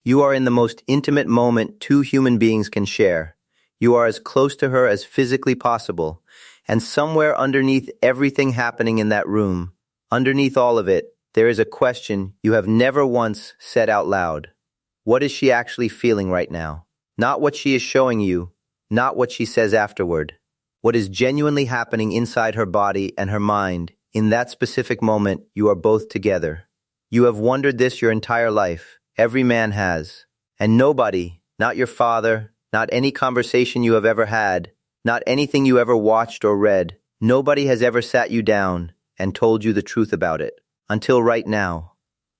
You are in the most intimate moment two human beings can share. You are as close to her as physically possible, and somewhere underneath everything happening in that room, underneath all of it, there is a question you have never once said out loud. What is she actually feeling right now? Not what she is showing you, not what she says afterward. What is genuinely happening inside her body and her mind in that specific moment you are both together. You have wondered this your entire life. Every man has. And nobody, not your father, not any conversation you have ever had, not anything you ever watched or read, nobody has ever sat you down and told you the truth about it. Until right now.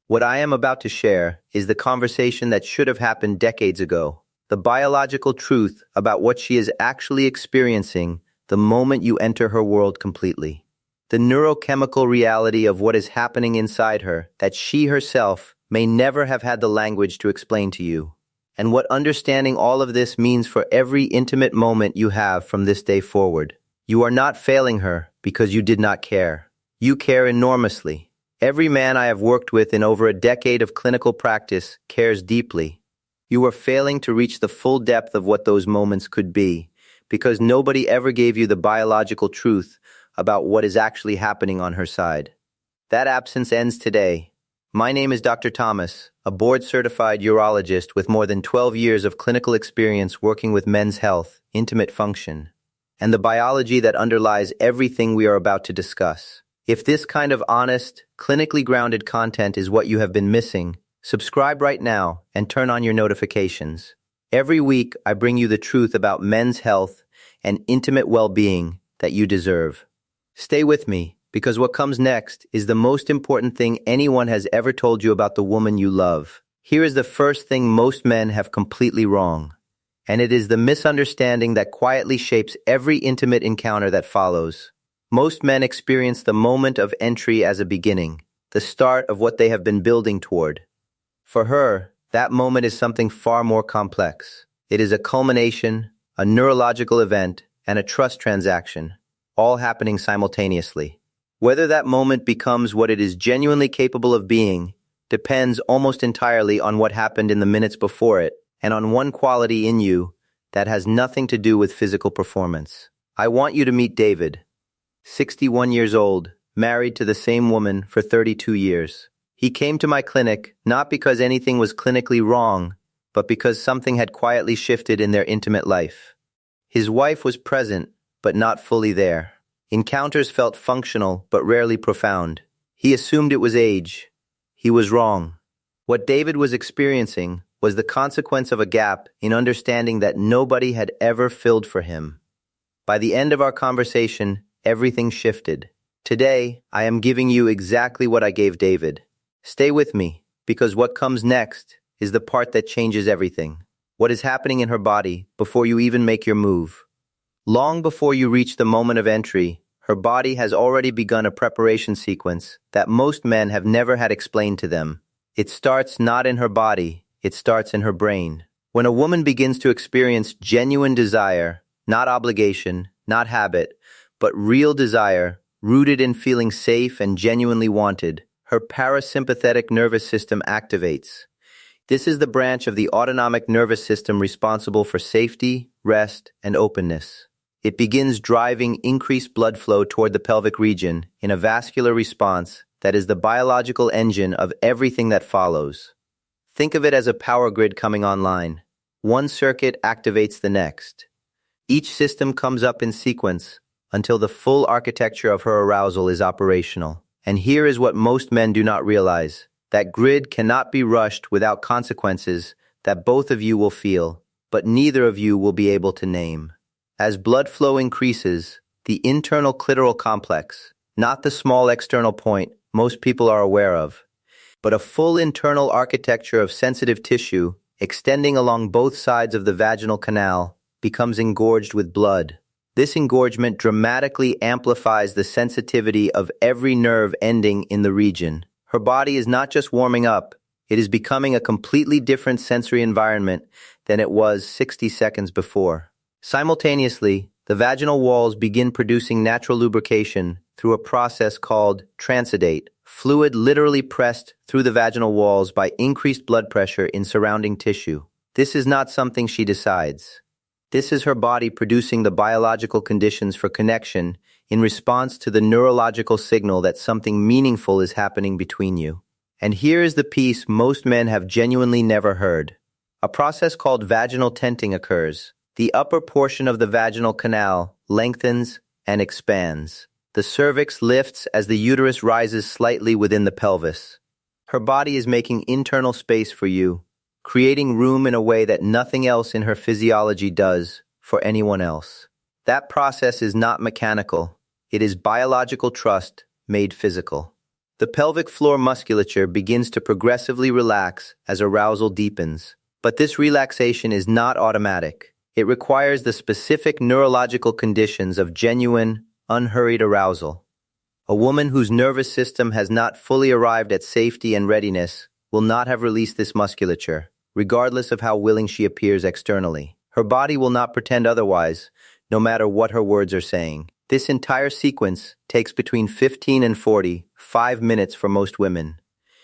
What I am about to share is the conversation that should have happened decades ago. The biological truth about what she is actually experiencing the moment you enter her world completely. The neurochemical reality of what is happening inside her that she herself may never have had the language to explain to you. And what understanding all of this means for every intimate moment you have from this day forward. You are not failing her because you did not care. You care enormously. Every man I have worked with in over a decade of clinical practice cares deeply. You are failing to reach the full depth of what those moments could be because nobody ever gave you the biological truth about what is actually happening on her side. That absence ends today. My name is Dr. Thomas, a board-certified urologist with more than 12 years of clinical experience working with men's health, intimate function, and the biology that underlies everything we are about to discuss. If this kind of honest, clinically grounded content is what you have been missing, subscribe right now and turn on your notifications. Every week, I bring you the truth about men's health and intimate well-being that you deserve. Stay with me, because what comes next is the most important thing anyone has ever told you about the woman you love. Here is the first thing most men have completely wrong, and it is the misunderstanding that quietly shapes every intimate encounter that follows. Most men experience the moment of entry as a beginning, the start of what they have been building toward. For her, that moment is something far more complex. It is a culmination, a neurological event, and a trust transaction, all happening simultaneously. Whether that moment becomes what it is genuinely capable of being depends almost entirely on what happened in the minutes before it, and on one quality in you that has nothing to do with physical performance. I want you to meet David, 61 years old, married to the same woman for 32 years. He came to my clinic not because anything was clinically wrong, but because something had quietly shifted in their intimate life. His wife was present, but not fully there. Encounters felt functional, but rarely profound. He assumed it was age. He was wrong. What David was experiencing was the consequence of a gap in understanding that nobody had ever filled for him. By the end of our conversation, everything shifted. Today, I am giving you exactly what I gave David. Stay with me, because what comes next is the part that changes everything. What is happening in her body before you even make your move. Long before you reach the moment of entry, her body has already begun a preparation sequence that most men have never had explained to them. It starts not in her body, it starts in her brain. When a woman begins to experience genuine desire, not obligation, not habit, but real desire, rooted in feeling safe and genuinely wanted, her parasympathetic nervous system activates. This is the branch of the autonomic nervous system responsible for safety, rest, and openness. It begins driving increased blood flow toward the pelvic region in a vascular response that is the biological engine of everything that follows. Think of it as a power grid coming online. One circuit activates the next. Each system comes up in sequence until the full architecture of her arousal is operational. And here is what most men do not realize. That grid cannot be rushed without consequences that both of you will feel, but neither of you will be able to name. As blood flow increases, the internal clitoral complex, not the small external point most people are aware of, but a full internal architecture of sensitive tissue extending along both sides of the vaginal canal, becomes engorged with blood. This engorgement dramatically amplifies the sensitivity of every nerve ending in the region. Her body is not just warming up, it is becoming a completely different sensory environment than it was 60 seconds before. Simultaneously, the vaginal walls begin producing natural lubrication through a process called transidate, fluid literally pressed through the vaginal walls by increased blood pressure in surrounding tissue. This is not something she decides. This is her body producing the biological conditions for connection in response to the neurological signal that something meaningful is happening between you. And here is the piece most men have genuinely never heard. A process called vaginal tenting occurs. The upper portion of the vaginal canal lengthens and expands. The cervix lifts as the uterus rises slightly within the pelvis. Her body is making internal space for you, creating room in a way that nothing else in her physiology does for anyone else. That process is not mechanical. It is biological trust made physical. The pelvic floor musculature begins to progressively relax as arousal deepens. But this relaxation is not automatic. It requires the specific neurological conditions of genuine, unhurried arousal. A woman whose nervous system has not fully arrived at safety and readiness will not have released this musculature, regardless of how willing she appears externally. Her body will not pretend otherwise, no matter what her words are saying. This entire sequence takes between 15 and 45 minutes for most women.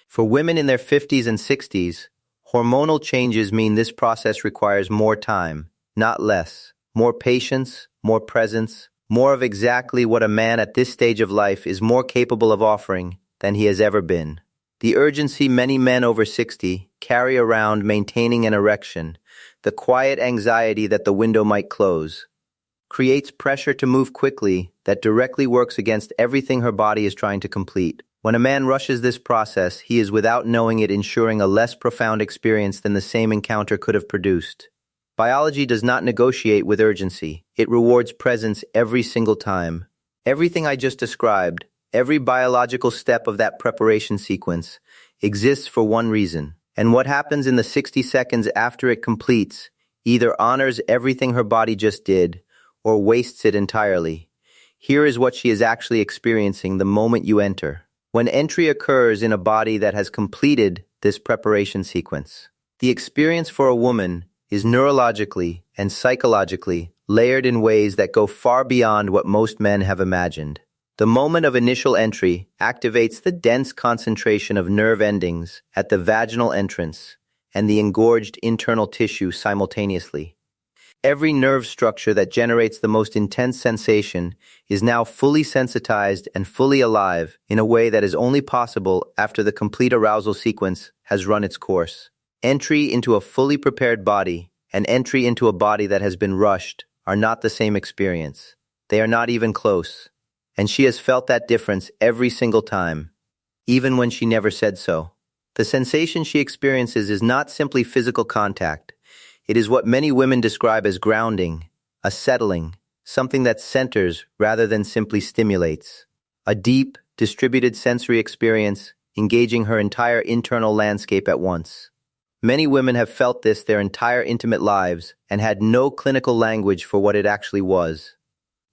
For women in their 50s and 60s, hormonal changes mean this process requires more time, not less. More patience, more presence, more of exactly what a man at this stage of life is more capable of offering than he has ever been. The urgency many men over 60 carry around maintaining an erection, the quiet anxiety that the window might close, creates pressure to move quickly that directly works against everything her body is trying to complete. When a man rushes this process, he is without knowing it ensuring a less profound experience than the same encounter could have produced. Biology does not negotiate with urgency. It rewards presence every single time. Everything I just described, every biological step of that preparation sequence, exists for one reason. And what happens in the 60 seconds after it completes either honors everything her body just did or wastes it entirely. Here is what she is actually experiencing the moment you enter. When entry occurs in a body that has completed this preparation sequence, the experience for a woman is neurologically and psychologically layered in ways that go far beyond what most men have imagined. The moment of initial entry activates the dense concentration of nerve endings at the vaginal entrance and the engorged internal tissue simultaneously. Every nerve structure that generates the most intense sensation is now fully sensitized and fully alive in a way that is only possible after the complete arousal sequence has run its course. Entry into a fully prepared body and entry into a body that has been rushed are not the same experience. They are not even close. And she has felt that difference every single time, even when she never said so. The sensation she experiences is not simply physical contact. It is what many women describe as grounding, a settling, something that centers rather than simply stimulates. A deep, distributed sensory experience engaging her entire internal landscape at once. Many women have felt this their entire intimate lives and had no clinical language for what it actually was.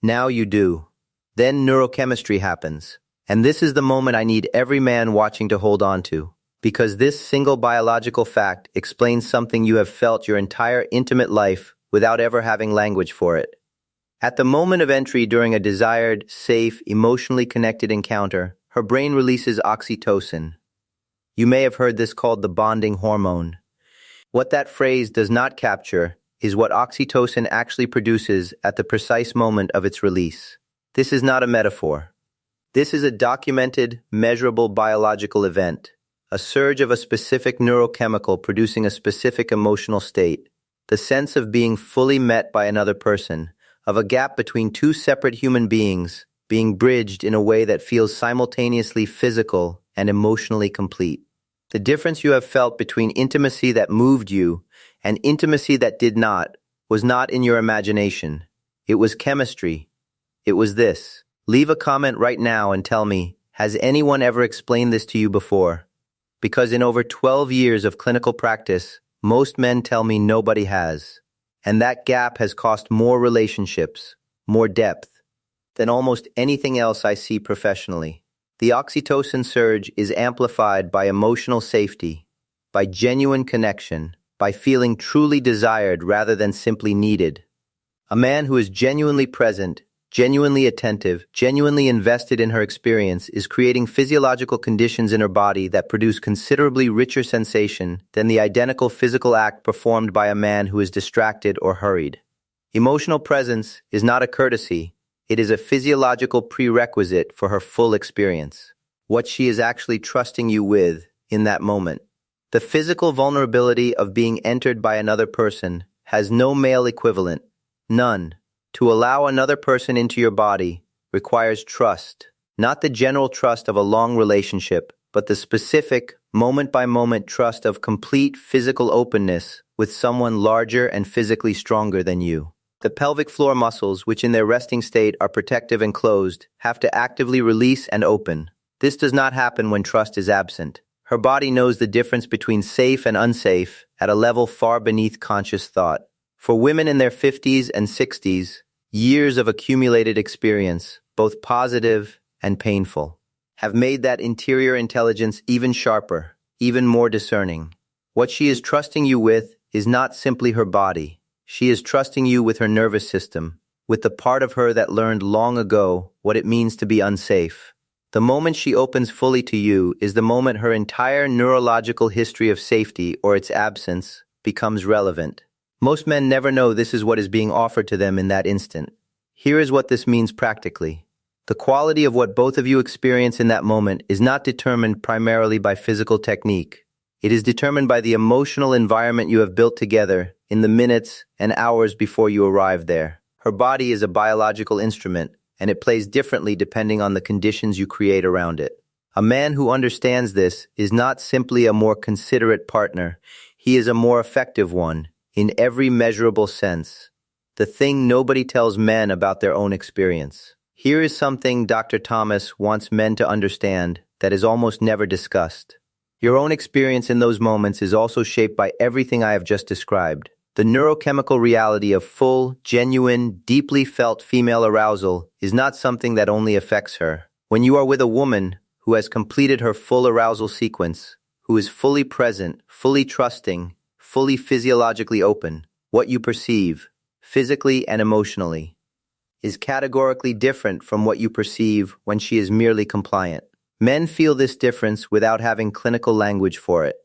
Now you do. Then neurochemistry happens. And this is the moment I need every man watching to hold on to. Because this single biological fact explains something you have felt your entire intimate life without ever having language for it. At the moment of entry during a desired, safe, emotionally connected encounter, her brain releases oxytocin. You may have heard this called the bonding hormone. What that phrase does not capture is what oxytocin actually produces at the precise moment of its release. This is not a metaphor. This is a documented, measurable biological event, a surge of a specific neurochemical producing a specific emotional state, the sense of being fully met by another person, of a gap between two separate human beings being bridged in a way that feels simultaneously physical and emotionally complete. The difference you have felt between intimacy that moved you and intimacy that did not was not in your imagination. It was chemistry. It was this. Leave a comment right now and tell me, has anyone ever explained this to you before? Because in over 12 years of clinical practice, most men tell me nobody has. And that gap has cost more relationships, more depth, than almost anything else I see professionally. The oxytocin surge is amplified by emotional safety, by genuine connection, by feeling truly desired rather than simply needed. A man who is genuinely present, genuinely attentive, genuinely invested in her experience, is creating physiological conditions in her body that produce considerably richer sensation than the identical physical act performed by a man who is distracted or hurried. Emotional presence is not a courtesy, it is a physiological prerequisite for her full experience. What she is actually trusting you with in that moment. The physical vulnerability of being entered by another person has no male equivalent, none. To allow another person into your body requires trust, not the general trust of a long relationship, but the specific, moment-by-moment trust of complete physical openness with someone larger and physically stronger than you. The pelvic floor muscles, which in their resting state are protective and closed, have to actively release and open. This does not happen when trust is absent. Her body knows the difference between safe and unsafe at a level far beneath conscious thought. For women in their 50s and 60s, years of accumulated experience, both positive and painful, have made that interior intelligence even sharper, even more discerning. What she is trusting you with is not simply her body. She is trusting you with her nervous system, with the part of her that learned long ago what it means to be unsafe. The moment she opens fully to you is the moment her entire neurological history of safety or its absence becomes relevant. Most men never know this is what is being offered to them in that instant. Here is what this means practically. The quality of what both of you experience in that moment is not determined primarily by physical technique. It is determined by the emotional environment you have built together in the minutes and hours before you arrive there. Her body is a biological instrument, and it plays differently depending on the conditions you create around it. A man who understands this is not simply a more considerate partner, he is a more effective one. In every measurable sense, the thing nobody tells men about their own experience. Here is something Dr. Thomas wants men to understand that is almost never discussed. Your own experience in those moments is also shaped by everything I have just described. The neurochemical reality of full, genuine, deeply felt female arousal is not something that only affects her. When you are with a woman who has completed her full arousal sequence, who is fully present, fully trusting, fully physiologically open, what you perceive, physically and emotionally, is categorically different from what you perceive when she is merely compliant. Men feel this difference without having clinical language for it.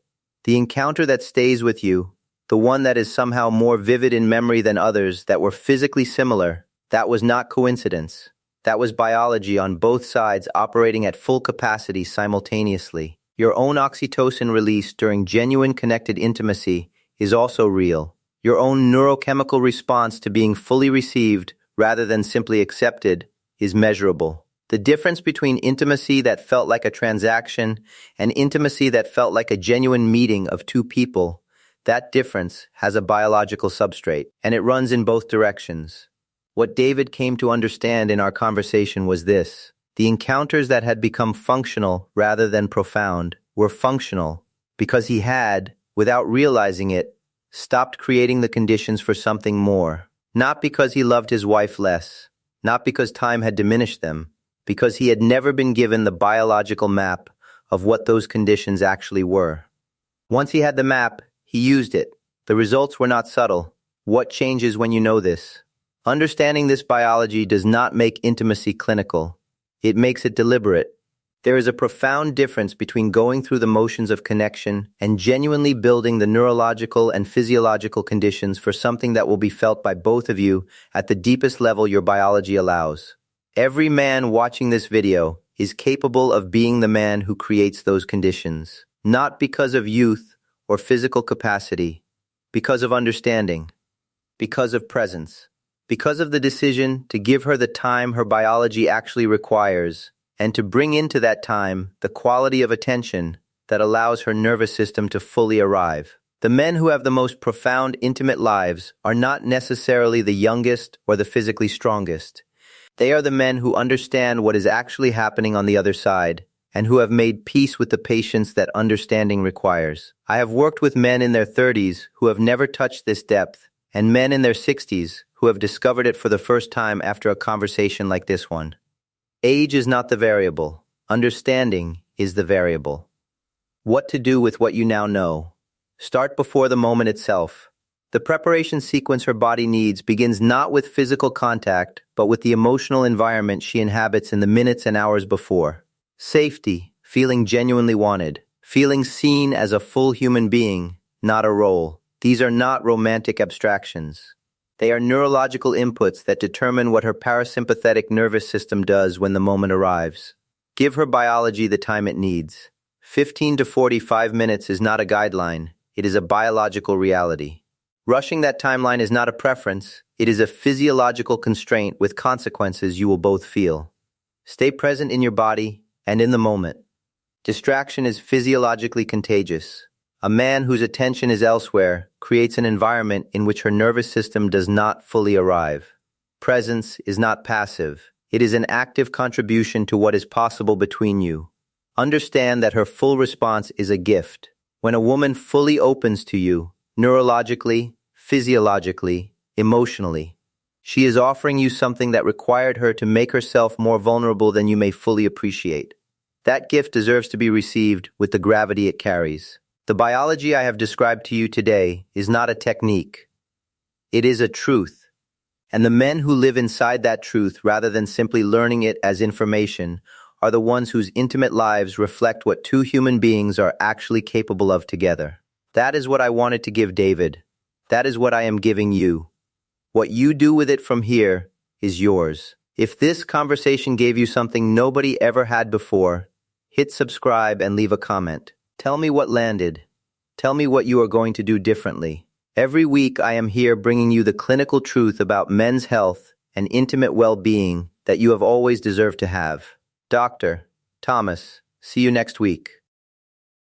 The encounter that stays with you, the one that is somehow more vivid in memory than others that were physically similar, that was not coincidence. That was biology on both sides operating at full capacity simultaneously. Your own oxytocin release during genuine connected intimacy is also real. Your own neurochemical response to being fully received rather than simply accepted is measurable. The difference between intimacy that felt like a transaction and intimacy that felt like a genuine meeting of two people, that difference has a biological substrate, and it runs in both directions. What David came to understand in our conversation was this: the encounters that had become functional rather than profound were functional because he had, without realizing it, stopped creating the conditions for something more. Not because he loved his wife less, not because time had diminished them, because he had never been given the biological map of what those conditions actually were. Once he had the map, he used it. The results were not subtle. What changes when you know this? Understanding this biology does not make intimacy clinical. It makes it deliberate. There is a profound difference between going through the motions of connection and genuinely building the neurological and physiological conditions for something that will be felt by both of you at the deepest level your biology allows. Every man watching this video is capable of being the man who creates those conditions, not because of youth or physical capacity, because of understanding, because of presence, because of the decision to give her the time her biology actually requires, and to bring into that time the quality of attention that allows her nervous system to fully arrive. The men who have the most profound, intimate lives are not necessarily the youngest or the physically strongest. They are the men who understand what is actually happening on the other side, and who have made peace with the patience that understanding requires. I have worked with men in their 30s who have never touched this depth, and men in their 60s who have discovered it for the first time after a conversation like this one. Age is not the variable. Understanding is the variable. What to do with what you now know. Start before the moment itself. The preparation sequence her body needs begins not with physical contact, but with the emotional environment she inhabits in the minutes and hours before. Safety, feeling genuinely wanted, feeling seen as a full human being, not a role. These are not romantic abstractions. They are neurological inputs that determine what her parasympathetic nervous system does when the moment arrives. Give her biology the time it needs. 15 to 45 minutes is not a guideline, it is a biological reality. Rushing that timeline is not a preference, it is a physiological constraint with consequences you will both feel. Stay present in your body and in the moment. Distraction is physiologically contagious. A man whose attention is elsewhere creates an environment in which her nervous system does not fully arrive. Presence is not passive. It is an active contribution to what is possible between you. Understand that her full response is a gift. When a woman fully opens to you, neurologically, physiologically, emotionally, she is offering you something that required her to make herself more vulnerable than you may fully appreciate. That gift deserves to be received with the gravity it carries. The biology I have described to you today is not a technique. It is a truth. And the men who live inside that truth rather than simply learning it as information are the ones whose intimate lives reflect what two human beings are actually capable of together. That is what I wanted to give David. That is what I am giving you. What you do with it from here is yours. If this conversation gave you something nobody ever had before, hit subscribe and leave a comment. Tell me what landed. Tell me what you are going to do differently. Every week I am here bringing you the clinical truth about men's health and intimate well-being that you have always deserved to have. Dr. Thomas, see you next week.